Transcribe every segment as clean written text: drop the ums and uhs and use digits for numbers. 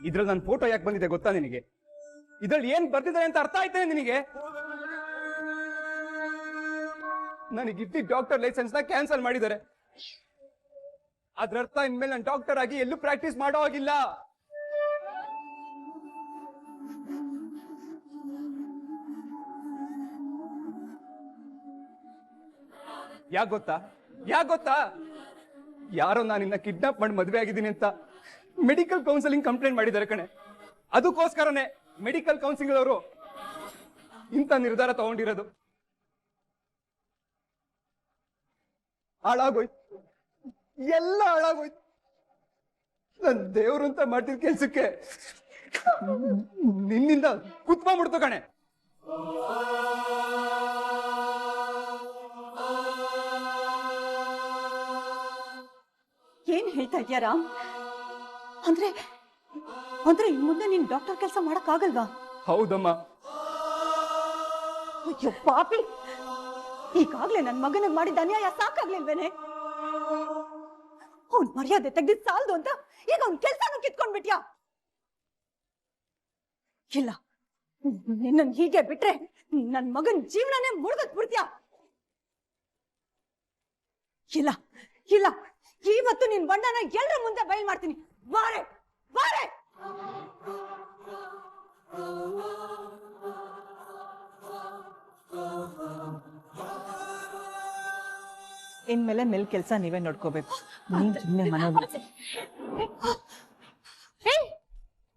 ಇದ್ರಲ್ಲಿ ನನ್ನ ಫೋಟೋ ಯಾಕೆ ಬಂದಿದೆ ಗೊತ್ತಾ ನಿನಗೆ? ಇದ್ರಲ್ಲಿ ಏನ್ ಬರ್ತಿದ್ದಾರೆ ಅಂತ ಅರ್ಥ ಆಯ್ತೇನೆ ನಿನಗೆ? ನನಗಿದ್ದ ಡಾಕ್ಟರ್ ಲೈಸೆನ್ಸ್ ನ ಕ್ಯಾನ್ಸಲ್ ಮಾಡಿದ್ದಾರೆ. ಅದ್ರ ಅರ್ಥ ಇನ್ಮೇಲೆ ನಾನು ಡಾಕ್ಟರ್ ಆಗಿ ಎಲ್ಲೂ ಪ್ರಾಕ್ಟೀಸ್ ಮಾಡೋ ಹಾಗಿಲ್ಲ. ಯಾಕೆ ಗೊತ್ತಾ ಯಾರೋ ನಾನಿನ್ನ ಕಿಡ್ನಾಪ್ ಮಾಡಿ ಮದುವೆ ಆಗಿದ್ದೀನಿ ಅಂತ ಮೆಡಿಕಲ್ ಕೌನ್ಸಿಲಿಂಗ್ ಕಂಪ್ಲೇಂಟ್ ಮಾಡಿದ್ದಾರೆ ಕಣೆ. ಅದಕ್ಕೋಸ್ಕರನೇ ಮೆಡಿಕಲ್ ಕೌನ್ಸಿಲಿಂಗ್ ಅವರು ಇಂಥ ನಿರ್ಧಾರ ತಗೊಂಡಿರೋದು. ಹಾಳಾಗೋಯ್ತು, ಎಲ್ಲ ಹಾಳಾಗೋಯ್ತು. ನನ್ ದೇವ್ರು ಅಂತ ಮಾಡ್ತಿದ್ ಕೆಲ್ಸಕ್ಕೆ ನಿನ್ನಿಂದ ಕುತ್ಕೊಂಡ್ಬಿಡ್ತು ಕಣೆ. ಏನ್ ಹೇಳ್ತಾ ಇದ್ಯಾ ರಾಮ್? ಅಂದ್ರೆ ಇನ್ ಮುಂದೆ ನೀನ್ ಡಾಕ್ಟರ್ ಕೆಲಸ ಮಾಡಕ್ ಆಗಲ್ವಾ? ಹೌದಮ್ಮ. ಅಯ್ಯೋ ಪಾಪಿ, ಈಗಾಗ್ಲೇ ನನ್ ಮಗನಿಗೆ ಮಾಡಿದ ಅನ್ಯಾಯ ಸಾಕಾಗ್ಲಿಲ್ವೇನೆ? ಅವ್ನ್ ಮರ್ಯಾದೆ ತೆಗ್ದಿದ್ ಸಾಲ್ದು ಅಂತ ಈಗ ಅವ್ನ್ ಕೆಲ್ಸನೂ ಕಿತ್ಕೊಂಡ್ಬಿಟ್ಯಾ? ಇಲ್ಲ, ನಿನ್ನನ್ ಹೀಗೆ ಬಿಟ್ರೆ ನನ್ ಮಗನ್ ಜೀವನನೇ ಮುಳುಗತ್ ಬಿಡ್ತೀಯ. ಇಲ್ಲ ಇಲ್ಲ, ಇವತ್ತು ನಿನ್ ಬಣ್ಣನ ಎಲ್ರ ಮುಂದೆ ಬಯಲ್ ಮಾಡ್ತೀನಿ. ಬಾರೆ ಬಾರೆ. ಇನ್ಮೇಲೆ ಮೇಲ್ ಕೆಲ್ಸ ನೀವೇ ನೋಡ್ಕೋಬೇಕು. ನೀನ್ ಸುಮ್ಮನೆ ಮನೋಗಿ.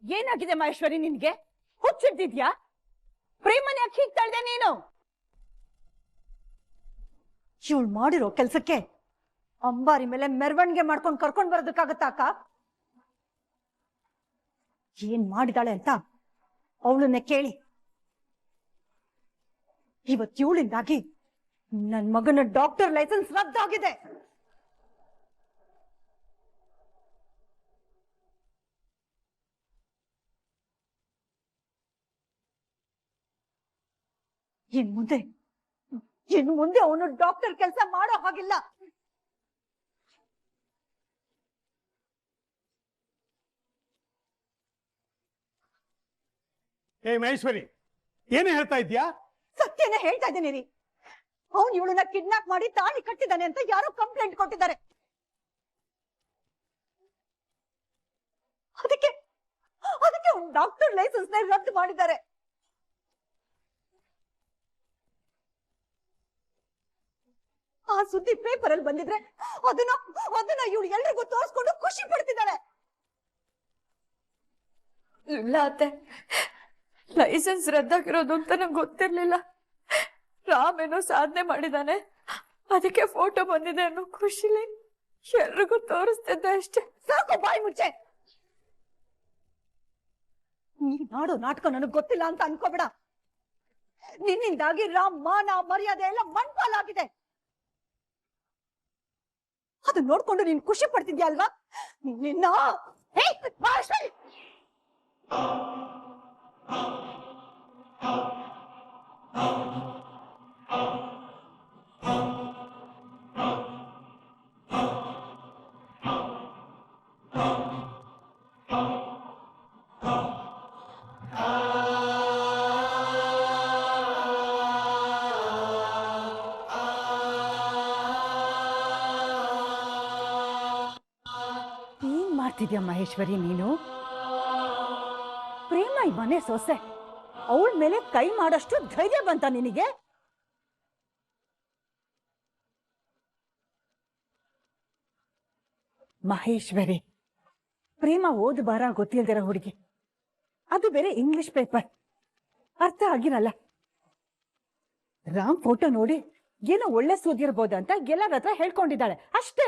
ಏನಾಗಿದೆ ಮಹೇಶ್ವರಿ ನಿನ್ಗೆ? ಹುಚ್ಚಿಡ್ತಿದ್ಯಾ? ಪ್ರೇಮನ ಯಾಕೆ ಹೀಗ್ ತಳ್ದೆ ನೀನು? ಇವಳು ಮಾಡಿರೋ ಕೆಲ್ಸಕ್ಕೆ ಅಂಬಾರಿ ಮೇಲೆ ಮೆರವಣಿಗೆ ಮಾಡ್ಕೊಂಡು ಕರ್ಕೊಂಡ್ ಬರೋದಕ್ಕಾಗತ್ತ ಅಕ್ಕ? ಏನ್ ಮಾಡಿದಾಳೆ ಅಂತ ಅವಳನ್ನೇ ಕೇಳಿ. ಇವತ್ತು ಇವಳಿಂದಾಗಿ ನನ್ ಮಗನ ಡಾಕ್ಟರ್ ಲೈಸೆನ್ಸ್ ರದ್ದಾಗಿದೆ. ಇನ್ನು ಮುಂದೆ ಅವನು ಡಾಕ್ಟರ್ ಕೆಲಸ ಮಾಡೋ ಹಾಗಿಲ್ಲ. ಏ ಮಹೇಶ್ವರಿ, ಏನೇ ಹೇಳ್ತಾ ಇದ್ಯಾ? ಸತ್ಯನೇ ಹೇಳ್ತಾ ಇದ್ದೇನೆ ರೀ. ಅವನು ಇವಳನ್ನ ಕಿಡ್ನಾಪ್ ಮಾಡಿ ತಾಳಿ ಕಟ್ಟಿದ್ದಾನೆ ಅಂತ ಯಾರೋ ಕಂಪ್ಲೇಂಟ್ ಕೊಟ್ಟಿದ್ದಾರೆ. ಅದಕ್ಕೆ ಅವ್ನು ಡಾಕ್ಟರ್ ಲೈಸೆನ್ಸ್ ನ ರದ್ದು ಮಾಡಿದ್ದಾರೆ. ಆ ಸುದ್ದಿ ಪೇಪರ್ ಅಲ್ಲಿ ಬಂದಿದ್ರೆ ಅದನ್ನ ಇವಳು ಎಲ್ರಿಗೂ ತೋರಿಸ್ಕೊಂಡು ಖುಷಿ ಪಡ್ತಿದ್ದಾಳೆ. ಇಲ್ಲ ಅತ್ತೆ, ಲೈಸೆನ್ಸ್ ರದ್ದಾಗಿರೋದು ಅಂತ ನಂಗೆ ಗೊತ್ತಿರ್ಲಿಲ್ಲ. ರಾಮ್ ಏನೋ ಸಾಧನೆ ಮಾಡಿದಾನೆ, ಅದಕ್ಕೆ ಫೋಟೋ ಬಂದಿದೆ ಅನ್ನೋ ಖುಷಿಲಿ ಎಲ್ರಿಗೂ ತೋರಿಸ್ತಿದ್ದೆ ಅಷ್ಟೇ. ಸಾಕು, ಬಾಯಿ ಮುಚ್ಚೆ. ನೀ ನಾಡೋ ನಾಟಕ ನನಗ್ ಗೊತ್ತಿಲ್ಲ ಅಂತ ಅನ್ಕೋಬೇಡ. ನಿನ್ನಿಂದಾಗಿ ರಾಮ್ ಮಾನ ಮರ್ಯಾದೆ ಎಲ್ಲ ಮಣ್ಪಾಲಾಗಿದೆ. ಅದನ್ನ ನೋಡ್ಕೊಂಡು ನೀನ್ ಖುಷಿ ಪಡ್ತಿದ್ಯಾ ಅಲ್ವಾ? ನಿನ್ನ ಏನ್ ಮಾಡ್ತಿದ್ಯಾ ಮಹೇಶ್ವರಿ ನೀನು? ಪ್ರೇಮ ಈ ಮನೆ ಸೊಸೆ, ಅವಳ ಮೇಲೆ ಕೈ ಮಾಡಷ್ಟು ಧೈರ್ಯ ಬಂತ ನಿನಗೆ? ಮಹೇಶ್ವರಿ, ಪ್ರೇಮ ಓದು ಬಾರ ಗೊತ್ತಿಲ್ದಿರ ಹುಡುಗಿ, ಅದು ಬೇರೆ ಇಂಗ್ಲಿಷ್ ಪೇಪರ್, ಅರ್ಥ ಆಗಿರಲ್ಲ. ರಾಮ್ ಫೋಟೋ ನೋಡಿ ಏನೋ ಒಳ್ಳೆ ಸುದ್ದಿರ್ಬೋದಂತ ಎಲ್ಲರ ಹತ್ರ ಹೇಳ್ಕೊಂಡಿದ್ದಾಳೆ ಅಷ್ಟೇ.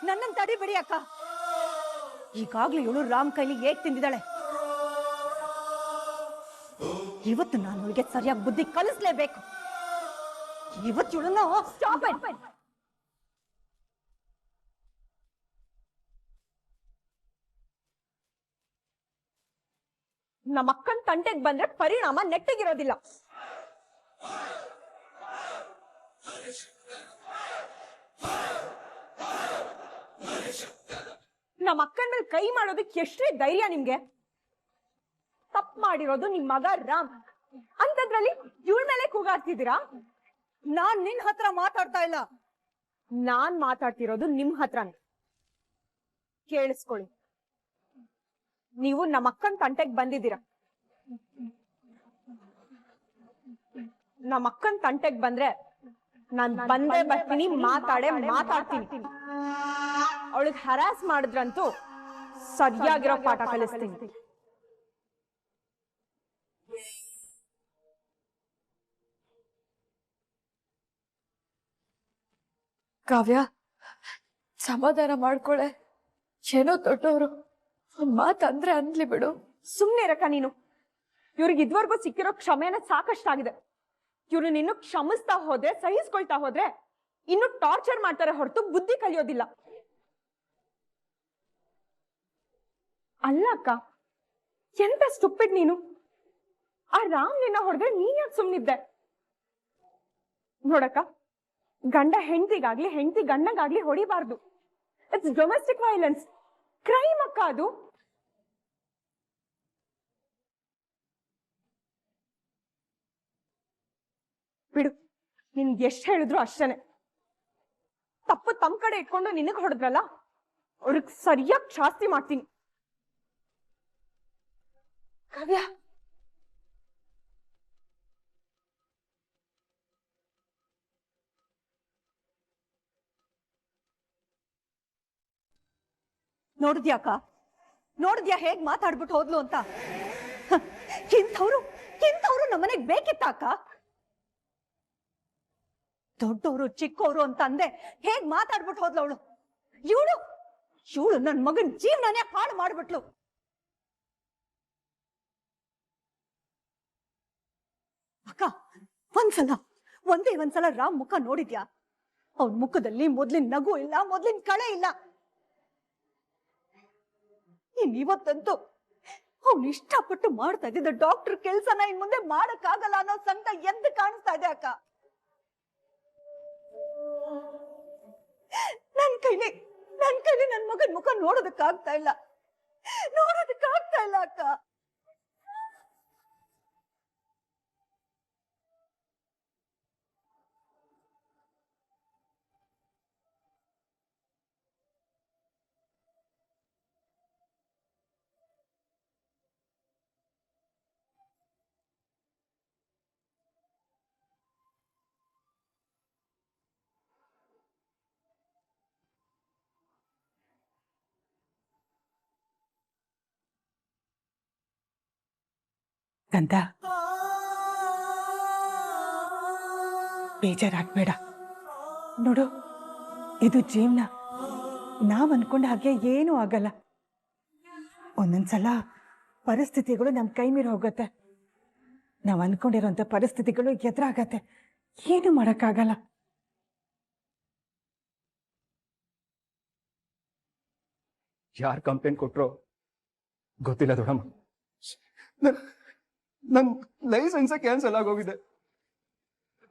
ನನ್ನನ್ ತಡಿಬೇಡಿ ಅಕ್ಕ. ಈಗಾಗ್ಲೂ ಇವಳು ರಾಮ್ ಕೈಲಿ ಏಟ್ ತಿಂದಿದ್ದಾಳೆ. ಇವತ್ತು ನಾನು ಅವಳಿಗೆ ಸರಿಯಾಗಿ ಬುದ್ಧಿ ಕಲಿಸ್ಲೇಬೇಕು. ಇವತ್ತು ಇವಳನ್ನು ನಮ್ಮ ಅಕ್ಕನ್ ತಂಟೆಗೆ ಬಂದ್ರೆ ಪರಿಣಾಮ ನೆಟ್ಟಗಿರೋದಿಲ್ಲ. ನಮ್ಮ ಅಕ್ಕನ ಮೇಲೆ ಕೈ ಮಾಡೋದಕ್ಕೆ ಎಷ್ಟೇ ಧೈರ್ಯ ನಿಮ್ಗೆ? ತಪ್ಪು ಮಾಡಿರೋದು ನಿಮ್ ಮಗ ರಾಮ್, ಅಂತದ್ರಲ್ಲಿ ಇವಳ ಮೇಲೆ ಕೂಗಾಡ್ತಿದ್ದೀರಾ? ನಾನ್ ನಿನ್ ಹತ್ರ ಮಾತಾಡ್ತಾ ಇಲ್ಲ, ನಾನ್ ಮಾತಾಡ್ತಿರೋದು ನಿಮ್ ಹತ್ರನೇ. ಕೇಳಿಸ್ಕೊಳ್ಳಿ, ನೀವು ನಮ್ಮ ಅಕ್ಕನ ತಂಟೆಗೆ ಬಂದಿದ್ದೀರಾ. ನಮ್ಮ ಅಕ್ಕನ್ ತಂಟೆಗೆ ಬಂದ್ರೆ ನಾನ್ ಬಂದೇ ಬರ್ತೀನಿ, ಮಾತಾಡ್ತೀನಿ. ಅವಳಿಗೆ ಹರಾಸ್ ಮಾಡಿದ್ರಂತೂ ಸರಿಯಾಗಿರೋ ಪಾಠ ಕಲಿಸ್ತೀನಿ. ಕಾವ್ಯ, ಸಮಾಧಾನ ಮಾಡ್ಕೊಳೆ. ಏನೋ ದೊಡ್ಡವರು ಒಂದ್ ಮಾತಂದ್ರೆ ಅನ್ಲಿ ಬಿಡು. ಸುಮ್ನೆ ಇರಕ್ಕ ನೀನು. ಇವ್ರಿಗೆ ಇದ್ವರ್ಗೂ ಸಿಕ್ಕಿರೋ ಕ್ಷಮೆನ ಸಾಕಷ್ಟಾಗಿದೆ. ಇವ್ರನ್ನ ಇನ್ನು ಕ್ಷಮಿಸ್ತಾ ಹೋದ್ರೆ, ಸಹಿಸ್ಕೊಳ್ತಾ ಹೋದ್ರೆ ಇನ್ನು ಟಾರ್ಚರ್ ಮಾಡ್ತಾರೆ ಹೊರತು ಬುದ್ಧಿ ಕಲಿಯೋದಿಲ್ಲ. ಅಲ್ಲ ಅಕ್ಕ, ಎಂತ ಸ್ಟುಪಿಡ್ ನೀನು. ಆ ರಾಮ್ ನಿನ್ನ ಹೊಡೆದ್ರೆ ನೀನ್ ಯಾಕೆ ಸುಮ್ನಿದ್ದೆ? ನೋಡಕ್ಕ, ಗಂಡ ಹೆಂಡತಿಗಾಗ್ಲಿ ಹೆಂಡತಿ ಗಂಡಗಾಗ್ಲಿ ಹೊಡಿಬಾರ್ದು. ಇಟ್ಸ್ ಡೊಮೆಸ್ಟಿಕ್ ವೈಲೆನ್ಸ್, ಕ್ರೈಮ್ ಅಕ್ಕ ಅದು. ಬಿಡು, ನಿನ್ಗೆ ಎಷ್ಟು ಹೇಳಿದ್ರು ಅಷ್ಟೇನೆ. ತಪ್ಪು ತಮ್ಮ ಕಡೆ ಇಟ್ಕೊಂಡು ನಿನಗ್ ಹೊಡೆದ್ರಲ್ಲ, ಅವ್ರಿಗೆ ಸರಿಯಾಗಿ ಶಾಸ್ತಿ ಮಾಡ್ತೀನಿ. ಕಾವ್ಯ, ನೋಡಿದ್ಯಾಕ? ನೋಡಿದ್ಯಾ ಹೇಗ್ ಮಾತಾಡ್ಬಿಟ್ಟು ಹೋದ್ಲು ಅಂತ? ಇಂಥವ್ರು ನಮ್ಮನೆಗ್ ಬೇಕಿತ್ತ ಅಕ್ಕ? ದೊಡ್ಡವರು ಚಿಕ್ಕವರು ಅಂತ ಅಂದೆ ಹೇಗ್ ಮಾತಾಡ್ಬಿಟ್ಟು ಹೋದ್ಲು ಅವಳು. ಇವಳು ನನ್ ಮಗನ್ ಜೀವನನೇ ಹಾಳು ಮಾಡ್ಬಿಟ್ಲು. ಅಕ್ಕ, ಒಂದೇ ಒಂದ್ಸಲ ರಾಮ್ ಮುಖ ನೋಡಿದ್ಯಾ? ಅವನ್ ಮುಖದಲ್ಲಿ ಮೊದ್ಲಿನ ನಗು ಇಲ್ಲ, ಮೊದ್ಲಿನ ಕಳೆ ಇಲ್ಲ. ಇವತ್ತಂತೂ ಅವ್ನು ಇಷ್ಟಪಟ್ಟು ಮಾಡ್ತಾ ಇದ್ದಿದ್ದ ಡಾಕ್ಟರ್ ಕೆಲ್ಸನ ಇನ್ ಮುಂದೆ ಮಾಡಕ್ಕಾಗಲ್ಲ ಅನ್ನೋ ಸಂಕಟ ಎದ್ದು ಕಾಣಿಸ್ತಾ ಇದೆ ಅಕ್ಕ. ನನ್ ಕೈಲಿ ನನ್ ಮಗನ್ ಮುಖ ನೋಡೋದಕ್ಕಾಗ್ತಾ ಇಲ್ಲ ಅಕ್ಕ. ಕಂದ, ಬೇಜಾರಾಗ್ಬೇಡ. ನೋಡು, ಇದು ಜೀವನ. ನಾವ್ ಅನ್ಕೊಂಡ ಹಾಗೆ ಏನೂ ಆಗಲ್ಲ. ಒಂದೊಂದ್ಸಲ ಪರಿಸ್ಥಿತಿಗಳು ನಮ್ ಕೈ ಮೀರಿ ಹೋಗತ್ತೆ. ನಾವ್ ಅನ್ಕೊಂಡಿರೋಂಥ ಪರಿಸ್ಥಿತಿಗಳು ಎದುರಾಗತ್ತೆ. ಏನು ಮಾಡಕ್ಕಾಗಲ್ಲ. ಯಾರು ಕಂಪ್ಲೇಂಟ್ ಕೊಟ್ರೋ ಗೊತ್ತಿಲ್ಲ ದೊಡ್ಡಮ್ಮ. ನನ್ ಲೈಸೆನ್ಸ್ ಕ್ಯಾನ್ಸಲ್ ಆಗೋಗಿದೆ.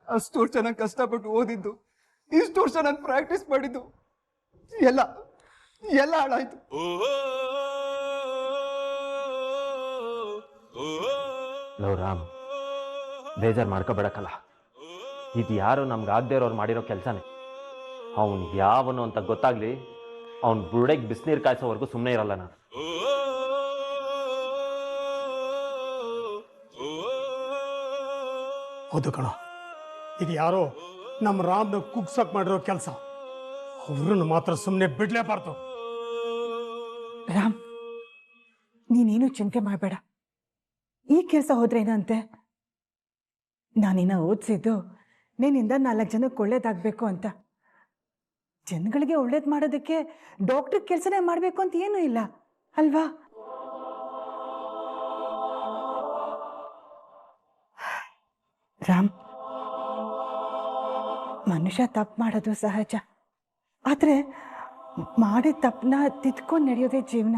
ಅಷ್ಟು ವರ್ಷ ನಾನು ಕಷ್ಟಪಟ್ಟು ಓದಿದ್ದು, ಇಷ್ಟು ವರ್ಷ ನಾನು ಪ್ರಾಕ್ಟೀಸ್ ಮಾಡಿದ್ದು ಎಲ್ಲ ಹಾಳಾಯ್ತು. ಲೋ ರಾಮ್, ಬೇಜಾರು ಮಾಡ್ಕೋಬೇಡಕ್ಕಲ್ಲ. ಇದು ಯಾರು ನಮ್ಗೆ ಆಗದೆ ಇರೋರು ಮಾಡಿರೋ ಕೆಲಸನೇ. ಅವನು ಯಾವನು ಅಂತ ಗೊತ್ತಾಗ್ಲಿ, ಅವನು ಬುರುಡೆಗೆ ಬಿಸಿನೀರು ಕಾಯಿಸೋವರೆಗೂ ಸುಮ್ಮನೆ ಇರಲ್ಲ ನಾನು. ಹೌದು ಕಣ, ಇದು ಯಾರೋ ನಮ್ಮ ರಾಮ್ನ ಕುಗ್ಸಕ್ ಮಾಡಿರೋ ಕೆಲಸ. ಅವ್ರನ್ನ ಮಾತ್ರ ಸುಮ್ಮನೆ ಬಿಡ್ಲೇಬಾರ್ದು. ರಾಮ್, ನೀನೇನು ಚಿಂತೆ ಮಾಡಬೇಡ. ಈ ಕೆಲಸ ಹೋದ್ರೇನಂತೆ? ನಾನಿನ್ನ ಓದಿಸಿದ್ದು ನಿನ್ನಿಂದ 4 ಜನಕ್ಕೆ ಒಳ್ಳೇದಾಗಬೇಕು ಅಂತ. ಜನಗಳಿಗೆ ಒಳ್ಳೇದು ಮಾಡೋದಕ್ಕೆ ಡಾಕ್ಟರ್ ಕೆಲಸನೇ ಮಾಡಬೇಕು ಅಂತ ಏನೂ ಇಲ್ಲ ಅಲ್ವಾ? ರಾಮ್, ಮನುಷ್ಯ ತಪ್ಪು ಮಾಡೋದು ಸಹಜ. ಆದರೆ ಮಾಡಿದ ತಪ್ಪನ್ನ ತಿದ್ಕೊಂಡು ನಡೆಯೋದೇ ಜೀವನ.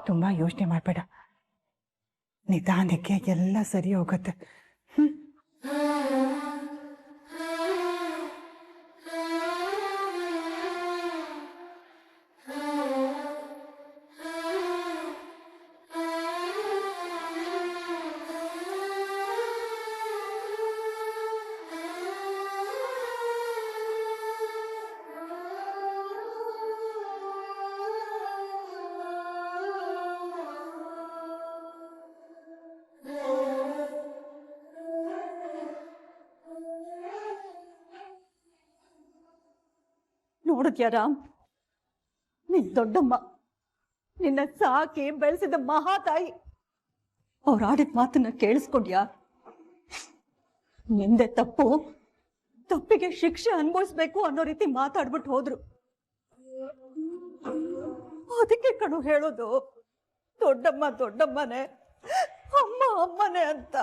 ತುಂಬ ಯೋಚನೆ ಮಾಡಬೇಡ. ನಿಧಾನಕ್ಕೆ ಎಲ್ಲ ಸರಿ ಹೋಗುತ್ತೆ. ನೋಡಿದ್ಯಾ ರಾಮ್, ನಿನ್ ದೊಡ್ಡಮ್ಮ ನಿನ್ನ ಸಾಕಿ ಬೆಳೆಸಿದ ಮಹಾತಾಯಿ ಅವ್ರ ಆಡಿದ ಮಾತನ್ನ ಕೇಳಿಸ್ಕೊಂಡ್ಯಾ? ನಿಂದೆ ತಪ್ಪು, ತಪ್ಪಿಗೆ ಶಿಕ್ಷೆ ಅನುಭವಿಸ್ಬೇಕು ಅನ್ನೋ ರೀತಿ ಮಾತಾಡ್ಬಿಟ್ಟು ಹೋದ್ರು. ಅದಕ್ಕೆ ಕಣು ಹೇಳೋದು ದೊಡ್ಡಮ್ಮ ದೊಡ್ಡಮ್ಮನೆ, ಅಮ್ಮ ಅಮ್ಮನೆ ಅಂತ.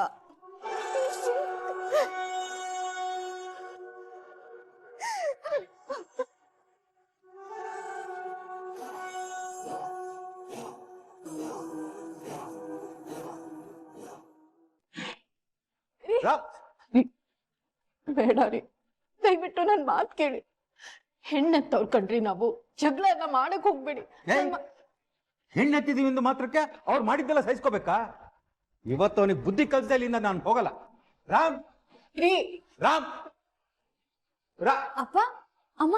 ಬೇಡ ರೀ, ದಯವಿಟ್ಟು ನನ್ ಮಾತ್ ಕೇಳಿ. ಹೆಣ್ಣೆತ್ತವ್ರ ಕಣ್ರಿ ನಾವು, ಜಗಳ ಎಲ್ಲ ಮಾಡಕ್ ಹೋಗ್ಬೇಡಿ. ಹೆಣ್ಣೆತ್ತಿದೀವಿ ಎಂದು ಮಾತ್ರಕ್ಕೆ ಅವ್ರು ಮಾಡಿದ್ದೆಲ್ಲ ಸಹಿಸ್ಕೋಬೇಕಾ? ಇವತ್ತು ಅವನಿಗೆ ಬುದ್ಧಿ ಕಲಿಸ್ತಾ ಇಲ್ಲಿಂದ ನಾನು ಹೋಗಲ್ಲ. ರಾಮ್ ರೀ ರಾಮ್ ಅಪ್ಪ ಅಮ್ಮ,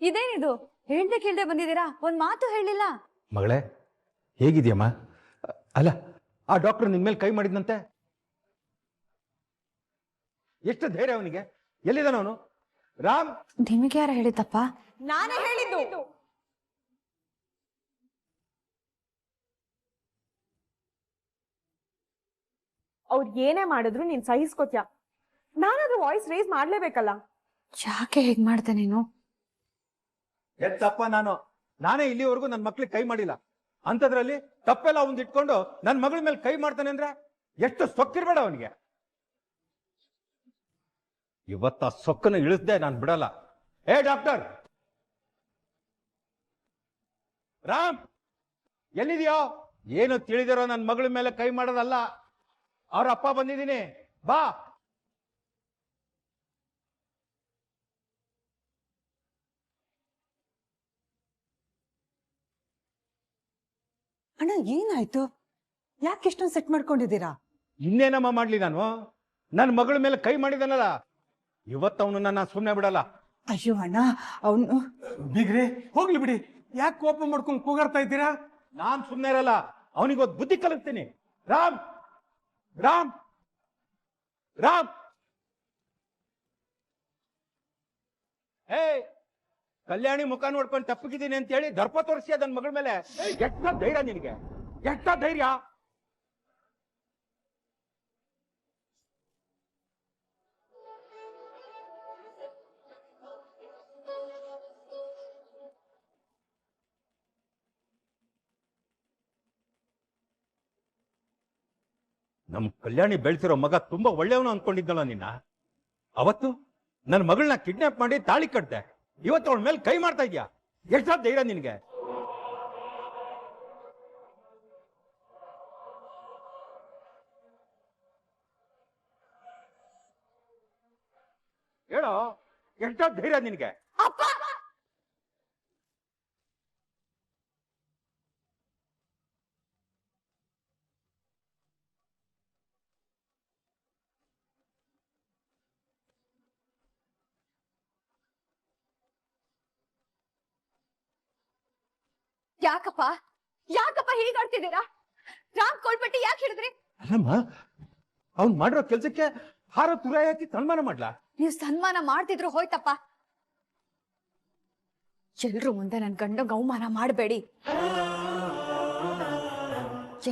ಇದೇನಿದು ಹೇಳ್ದೆ ಕೇಳ್ದೆ ಬಂದಿದ್ದೀರಾ? ಒಂದ್ ಮಾತು ಹೇಳಿಲ್ಲ. ಮಗಳೇ ಹೇಗಿದ್ಯಮ್ಮ? ಅಲ್ಲ, ಆ ಡಾಕ್ಟರ್ ನಿನ್ ಮೇಲೆ ಕೈ ಮಾಡಿದ್ನಂತೆ. ಎಷ್ಟು ಧೈರ್ಯ ಅವನಿಗೆ? ಎಲ್ಲಿದ್ದಾನ ಅವನು? ರಾಮ್, ನಿಮಗೆ ಯಾರ ಹೇಳಿದ್ದಪ್ಪ? ನಾನೇ ಹೇಳಿದ್ದು. ಅವ್ರು ಏನೇ ಮಾಡಿದ್ರು ನೀನ್ ಸಹಿಸ್ಕೋತ್ಯಾ, ನಾನಾದ್ರೂ ವಾಯ್ಸ್ ರೇಸ್ ಮಾಡ್ಲೇಬೇಕಲ್ಲ. ಯಾಕೆ ಹೇಗ್ ಮಾಡ್ದೆ ನೀನು? ತಪ್ಪ ನಾನೇ ಇಲ್ಲಿವರೆಗೂ ನನ್ನ ಮಕ್ಳಿಗೆ ಕೈ ಮಾಡಿಲ್ಲ. ಅಂತದ್ರಲ್ಲಿ ತಪ್ಪೆಲ್ಲ ಅವ್ನ್ ಇಟ್ಕೊಂಡು ನನ್ನ ಮಗಳ ಮೇಲೆ ಕೈ ಮಾಡ್ತಾನೆ ಅಂದ್ರೆ ಎಷ್ಟು ಸೊಕ್ಕಿರ್ಬೇಡ ಅವನಿಗೆ. ಇವತ್ತ ಆ ಸೊಕ್ಕನ್ನು ಇಳಿಸ್ದೆ ನಾನು ಬಿಡಲ್ಲ. ಏ ಡಾಕ್ಟರ್ ರಾಮ್, ಎಲ್ಲಿದೆಯೋ? ಏನು ತಿಳಿದಿರೋ ನನ್ನ ಮಗಳ ಮೇಲೆ ಕೈ ಮಾಡೋದಲ್ಲ. ಅವ್ರ ಅಪ್ಪ ಬಂದಿದ್ದೀನಿ, ಬಾ. ಅಣ್ಣ ಏನಾಯ್ತು? ಯಾಕೆ ಇಷ್ಟೊಂದು ಸೆಟ್ ಮಾಡ್ಕೊಂಡಿದ್ದೀರಾ? ಇನ್ನೇನಮ್ಮ ಮಾಡ್ಲಿ ನಾನು? ನನ್ನ ಮಗಳ ಮೇಲೆ ಕೈ ಮಾಡಿದಾನಲ್ಲ, ಇವತ್ತವನು ನನ್ನ ಸುಮ್ಮನೆ ಬಿಡಲ್ಲ. ಅಯ್ಯೋ ಅಣ್ಣ, ಅವನು ಬಿಗ್ರೆ ಹೋಗ್ಲಿ ಬಿಡಿ, ಯಾಕೆ ಕೋಪ ಮಾಡ್ಕೊಂಡು ಕೂಗಾಡ್ತಾ ಇದ್ದೀರಾ? ನಾನ್ ಸುಮ್ಮನೆ ಇರಲ್ಲ, ಅವನಿಗೊಂದು ಬುದ್ಧಿ ಕಲಿಸ್ತೀನಿ. ರಾಮ್ ರಾಮ್ ರಾಮ್, ಏ ಕಲ್ಯಾಣಿ ಮುಖ ನೋಡ್ಕೊಂಡು ತಪ್ಪಗಿದ್ದೀನಿ ಅಂತ ಹೇಳಿ ದರ್ಪ ತೋರಿಸಿ ನನ್ನ ಮಗಳ ಮೇಲೆ. ಎಷ್ಟ ಧೈರ್ಯ ನಿನಗೆ? ಎಷ್ಟ ಧೈರ್ಯ? ನಮ್ ಕಲ್ಯಾಣಿ ಬೆಳೆಸಿರೋ ಮಗ ತುಂಬಾ ಒಳ್ಳೆಯವನು ಅನ್ಕೊಂಡಿದ್ದಲ್ಲ ನಿನ್ನ. ಅವತ್ತು ನನ್ನ ಮಗಳನ್ನ ಕಿಡ್ನಾಪ್ ಮಾಡಿ ತಾಳಿ ಕಟ್ದೆ, ಇವತ್ತು ಅವಳ ಮೇಲೆ ಕೈ ಮಾಡ್ತಾ ಇದ್ಯಾ? ಎಷ್ಟ ಧೈರ್ಯ ನಿನಗೆ? ಹೇಳೋ, ಎಷ್ಟ ಧೈರ್ಯ ನಿನಗೆ? ಯಾಕಪ್ಪ ಯಾಕಪ್ಪ ಹೀಗಾಡ್ತಿದ್ದೀರಾ? ರಾಮ್ ಕೋಳ್ಪಟ್ಟಿ ಯಾಕೆ ಹಿಡಿದ್ರಿ? ಅಲ್ಲಮ್ಮ, ಅವ್ನ್ ಮಾಡಿರೋ ಕೆಲ್ಸಕ್ಕೆ ಹಾರ ತುರಾಯಿ ಹಾಕಿ ಸನ್ಮಾನ ಮಾಡ್ಲಾ? ನೀವು ಸನ್ಮಾನ ಮಾಡ್ತಿದ್ರು ಹೋಯ್ತಪ್ಪ. ಎಲ್ರು ಮುಂದೆ ನನ್ ಗಂಡಂಗ್ ಅವಮಾನ ಮಾಡಬೇಡಿ.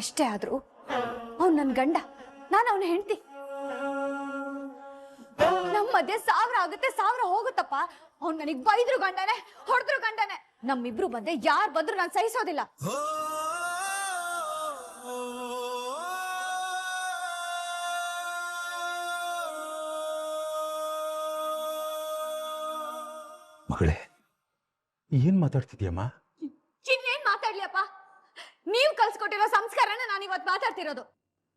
ಎಷ್ಟೇ ಆದ್ರೂ ಅವ್ನ್ ನನ್ ಗಂಡ, ನಾನು ಅವನ ಹೆಂಡತಿ. ನಮ್ ಮಧ್ಯೆ 1000 ಆಗುತ್ತೆ, 1000 ಹೋಗುತ್ತಪ್ಪ. ಅವ್ನ್ ನನಗ್ ಬೈದ್ರು ಗಂಡನೆ, ಹೊಡೆದ್ರು ಗಂಡನೆ. ನಮ್ಮಿಬ್ರು ಮಧ್ಯೆ ಯಾರ್ ಬಂದ್ರು ನಾನು ಸಹಿಸೋದಿಲ್ಲ. ಮಗಳೇ, ಏನ್ ಮಾತಾಡ್ತಿದ್ಯಮ್ಮ? ಇನ್ನೇನ್ ಮಾತಾಡ್ಲಿಯಪ್ಪ? ನೀವ್ ಕಲ್ಸ್ಕೊಟ್ಟಿರೋ ಸಂಸ್ಕಾರನ ನಾನು ಇವತ್ ಮಾತಾಡ್ತಿರೋದು.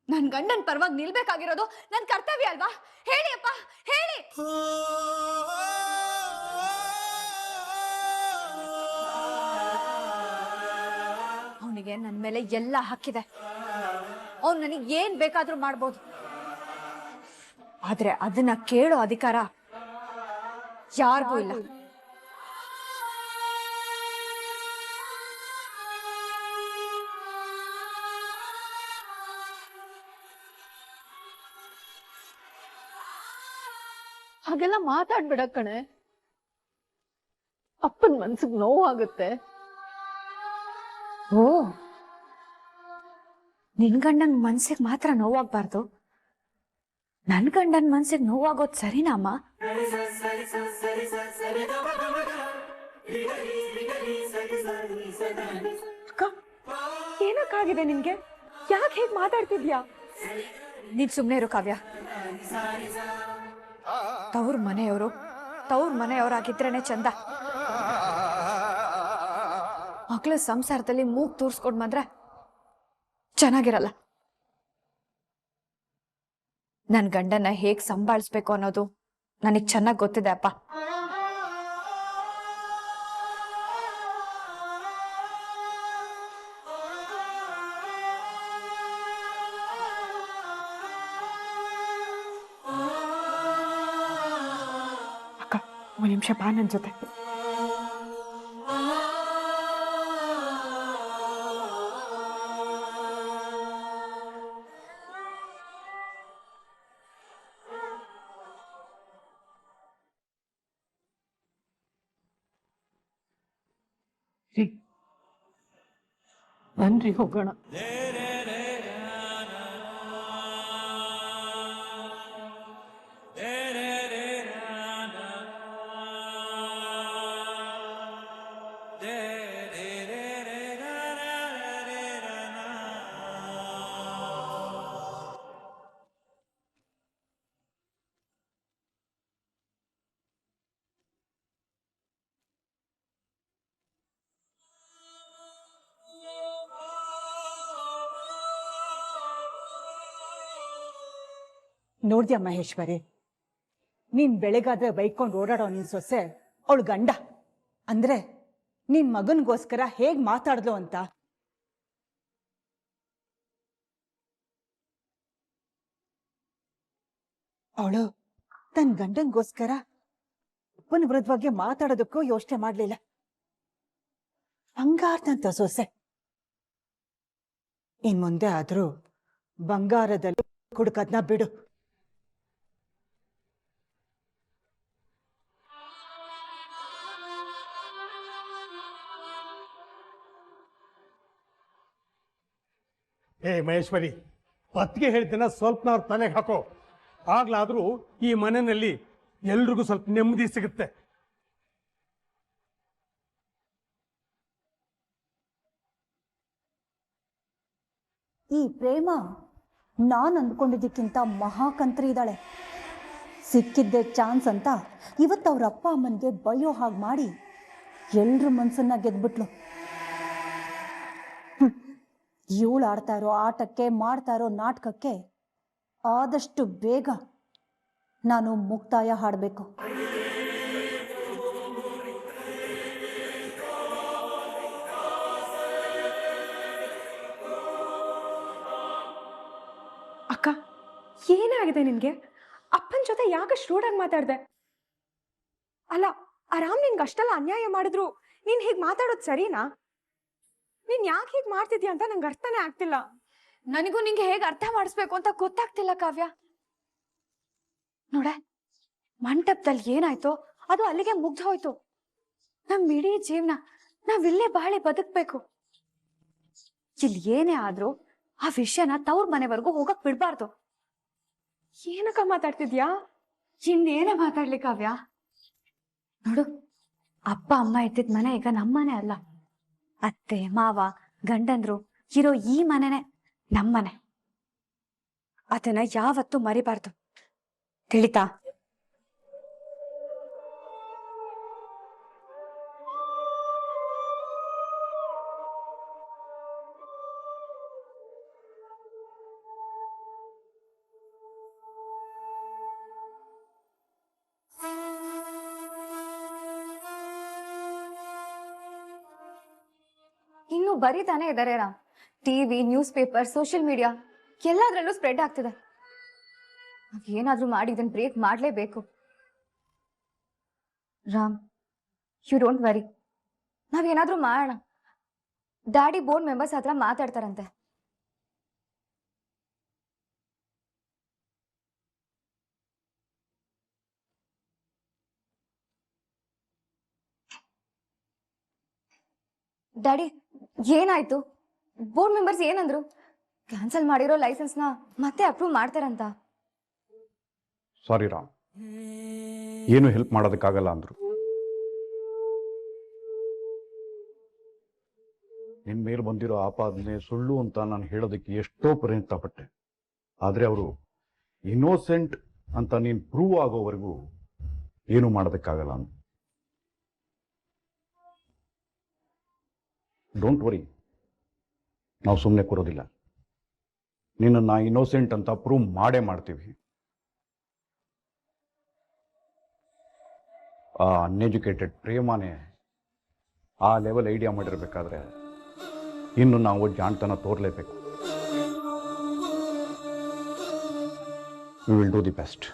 ನನ್ ಗಂಡನ್ ಪರವಾಗಿ ನಿಲ್ಬೇಕಾಗಿರೋದು ನನ್ ಕರ್ತವ್ಯ ಅಲ್ವಾ? ಹೇಳಿ ಅಪ್ಪ, ಹೇಳಿ. ಅವನಿಗೆ ನನ್ ಮೇಲೆ ಎಲ್ಲ ಹಕ್ಕಿದೆ. ಅವ್ನು ನನಗೆ ಏನ್ ಬೇಕಾದ್ರೂ ಮಾಡ್ಬೋದು. ಆದ್ರೆ ಅದನ್ನ ಕೇಳೋ ಅಧಿಕಾರ ಯಾರಿಗೂ ಇಲ್ಲ. ಹಾಗೆಲ್ಲ ಮಾತಾಡ್ಬಿಡ ಕಣೆ. ಅಪ್ಪನ ಮನ್ಸಿಗೆ ನೋವಾಗುತ್ತೆ. ಓ, ನಿನ್ ಗಂಡನ್ ಮನ್ಸಿಗೆ ಮಾತ್ರ ನೋವಾಗ್ಬಾರ್ದು, ನನ್ ಗಂಡನ್ ಮನ್ಸಿಗೆ ನೋವಾಗೋದ್ ಸರಿನಾ ಅಮ್ಮ? ಅಕ್ಕ, ಏನಕ್ಕಾಗಿದೆ ನಿನ್ಗೆ? ಯಾಕೆ ಹೇಗ್ ಮಾತಾಡ್ತಿದ್ಯಾ? ನೀನ್ ಸುಮ್ನೆ ಇರು ಕಾವ್ಯ. ತವ್ರ ಮನೆಯವರಾಗಿದ್ರೇನೆ ಚಂದ. ಮಕ್ಳ ಸಂಸಾರದಲ್ಲಿ ಮೂಗ್ ತೂರ್ಸ್ಕೊಂಡ್ ಬಂದ್ರೆ ಚೆನ್ನಾಗಿರಲ್ಲ. ನನ್ ಗಂಡನ ಹೇಗ್ ಸಂಭಾಳಿಸ್ಬೇಕು ಅನ್ನೋದು ನನಗ್ ಚೆನ್ನಾಗ್ ಗೊತ್ತಿದೆ ಅಪ್ಪ. ಅಕ್ಕ, ಒಂದ್ ನಿಮಿಷ ಬಾ ನನ್ ಜೊತೆ. ಬನ್ರಿ ಹೋಗೋಣ. ನೋಡ್ದ್ಯಾ ಮಹೇಶ್ವರಿ, ನೀನ್ ಬೆಳಗಾದ್ರೆ ಬೈಕೊಂಡು ಓಡಾಡೋ ನಿನ್ ಸೊಸೆ ಅವಳು ಗಂಡ ಅಂದ್ರೆ ನಿನ್ ಮಗನ್ಗೋಸ್ಕರ ಹೇಗ್ ಮಾತಾಡ್ಲು ಅಂತ. ಅವಳು ತನ್ನ ಗಂಡನ್ಗೋಸ್ಕರ ಅಪ್ಪನ ವಿರುದ್ಧವಾಗಿ ಮಾತಾಡೋದಕ್ಕೂ ಯೋಚನೆ ಮಾಡ್ಲಿಲ್ಲ. ಬಂಗಾರದಂತ ಸೊಸೆ. ಇನ್ ಮುಂದೆ ಆದ್ರೂ ಬಂಗಾರದಲ್ಲಿ ಕುಡ್ಕದ್ನ ಬಿಡು. ಏ ಮಹೇಶ್ವರಿ, ಅತ್ತಿಗೆ ಹೇಳ್ತೇನೆ, ಸ್ವಲ್ಪನವ್ರ ತಲೆಗೆ ಹಾಕೋ. ಆಗ್ಲಾದ್ರೂ ಈ ಮನೆಯಲ್ಲಿ ಎಲ್ರಿಗೂ ಸ್ವಲ್ಪ ನೆಮ್ಮದಿ ಸಿಗುತ್ತೆ. ಈ ಪ್ರೇಮ ನಾನ್ ಅಂದ್ಕೊಂಡಿದ್ದಕ್ಕಿಂತ ಮಹಾಕಂತ್ರಿ ಇದ್ದಾಳೆ. ಸಿಕ್ಕಿದ್ದೆ ಚಾನ್ಸ್ ಅಂತ ಇವತ್ತು ಅವ್ರ ಅಪ್ಪ ಅಮ್ಮನಿಗೆ ಬೈಯೋ ಹಾಗೆ ಮಾಡಿ ಎಲ್ರ ಮನ್ಸನ್ನ ಗೆದ್ಬಿಟ್ಲು. ಇವಳು ಆಡ್ತಾ ಇರೋ ಆಟಕ್ಕೆ, ಮಾಡ್ತಾ ಇರೋ ನಾಟಕಕ್ಕೆ ಆದಷ್ಟು ಬೇಗ ನಾನು ಮುಕ್ತಾಯ ಹಾಡಬೇಕು. ಅಕ್ಕ, ಏನಾಗಿದೆ ನಿನ್ಗೆ? ಅಪ್ಪನ ಜೊತೆ ಯಾಕೆ ರೂಢಾಗಿ ಮಾತಾಡ್ದೆ? ಅಲ್ಲ, ಆರಾಮ್ ನಿನ್ಗೆ ಅಷ್ಟೆಲ್ಲ ಅನ್ಯಾಯ ಮಾಡಿದ್ರು ನೀನ್ ಹೀಗ್ ಮಾತಾಡೋದು ಸರಿನಾ? ನೀನ್ ಯಾಕೆ ಹೀಗ್ ಮಾಡ್ತಿದ್ಯಾ ಅಂತ ನಂಗೆ ಅರ್ಥನೇ ಆಗ್ತಿಲ್ಲ. ನನಗೂ ನಿಂಗೆ ಹೇಗೆ ಅರ್ಥ ಮಾಡಿಸ್ಬೇಕು ಅಂತ ಗೊತ್ತಾಗ್ತಿಲ್ಲ ಕಾವ್ಯ. ನೋಡೆ, ಮಂಟಪದಲ್ಲಿ ಏನಾಯ್ತೋ ಅದು ಅಲ್ಲಿಗೆ ಮುಗ್ದು ಹೋಯ್ತು. ನಮ್ ಇಡೀ ಜೀವನ ನಾವಿಲ್ಲೇ ಬಾಳೆ ಬದುಕ್ಬೇಕು. ಇಲ್ಲಿ ಏನೇ ಆದ್ರೂ ಆ ವಿಷಯನ ತವ್ರ ಮನೆವರೆಗೂ ಹೋಗಕ್ ಬಿಡ್ಬಾರ್ದು. ಏನಕ್ಕ ಮಾತಾಡ್ತಿದ್ಯಾ? ಇನ್ನೇನೇ ಮಾತಾಡ್ಲಿ ಕಾವ್ಯ. ನೋಡು, ಅಪ್ಪ ಅಮ್ಮ ಇದ್ದಿದ್ ಮನೆ ಈಗ ನಮ್ಮನೆ ಅಲ್ಲ. ಅತ್ತೆ ಮಾವ ಗಂಡಂದ್ರು ಇರೋ ಈ ಮನೆನೆ ನಮ್ಮನೆ. ಅದನ್ನ ಯಾವತ್ತೂ ಮರಿಬಾರ್ದು, ತಿಳಿತಾ? ಇನ್ನು ಬರೀತಾನೆ ಇದಾರೆ Ram. TV, news paper, social media ಎಲ್ಲದ್ರಲ್ಲೂ ಸ್ಪ್ರೆಡ್ ಆಗ್ತಿದೆ. ನಾವೇನಾದ್ರೂ ಮಾಡಿ ಇದನ್ನ ಬ್ರೇಕ್ ಮಾಡ್ಲೇಬೇಕು. ರಾಮ್, ಯು ಡೋಂಟ್ ವರಿ, ನಾವೇನಾದ್ರೂ ಮಾಡೋಣ. ಡ್ಯಾಡಿ ಬೋರ್ಡ್ ಮೆಂಬರ್ಸ್ ಹತ್ರ ಮಾತಾಡ್ತಾರಂತೆ. ಡ್ಯಾಡಿ ಏನಾಯ್ತು? ಬೋರ್ಡ್ ಮೆಂಬರ್ಸ್ ಏನಂದ್ರು? ಕ್ಯಾನ್ಸಲ್ ಮಾಡಿರೋ ಲೈಸೆನ್ಸ್ನ ಮತ್ತೆ ಅಪ್ರೂವ್ ಮಾಡ್ತಾರಂತ. ಸಾರಿ ರಾಮ್, ಏನು ಹೆಲ್ಪ್ ಮಾಡೋದಕ್ಕಾಗಲ್ಲ ಅಂದ್ರು. ನಿನ್ ಮೇಲೆ ಬಂದಿರೋ ಆಪಾದನೆ ಸುಳ್ಳು ಅಂತ ನಾನು ಹೇಳೋದಕ್ಕೆ ಎಷ್ಟೋ ಪ್ರಯತ್ನ ಪಟ್ಟೆ. ಆದರೆ ಅವರು ಇನ್ನೋಸೆಂಟ್ ಅಂತ ನೀನು ಪ್ರೂವ್ ಆಗೋವರೆಗೂ ಏನು ಮಾಡೋದಕ್ಕಾಗಲ್ಲ ಅಂತ. ಡೋಂಟ್ ವರಿ, ನಾವು ಸುಮ್ಮನೆ ಕೂರೋದಿಲ್ಲ. ನಿನ್ನನ್ನು ಇನ್ನೋಸೆಂಟ್ ಅಂತ ಪ್ರೂವ್ ಮಾಡೇ ಮಾಡ್ತೀವಿ. ಆ ಅನ್ಎಜುಕೇಟೆಡ್ ಪ್ರೇಮನೇ ಆ ಲೆವೆಲ್ ಐಡಿಯಾ ಮಾಡಿರ್ಬೇಕಾದ್ರೆ ಇನ್ನು ನಾವು ಜಾಣ್ತನ ತೋರ್ಲೇಬೇಕು. We will do the best.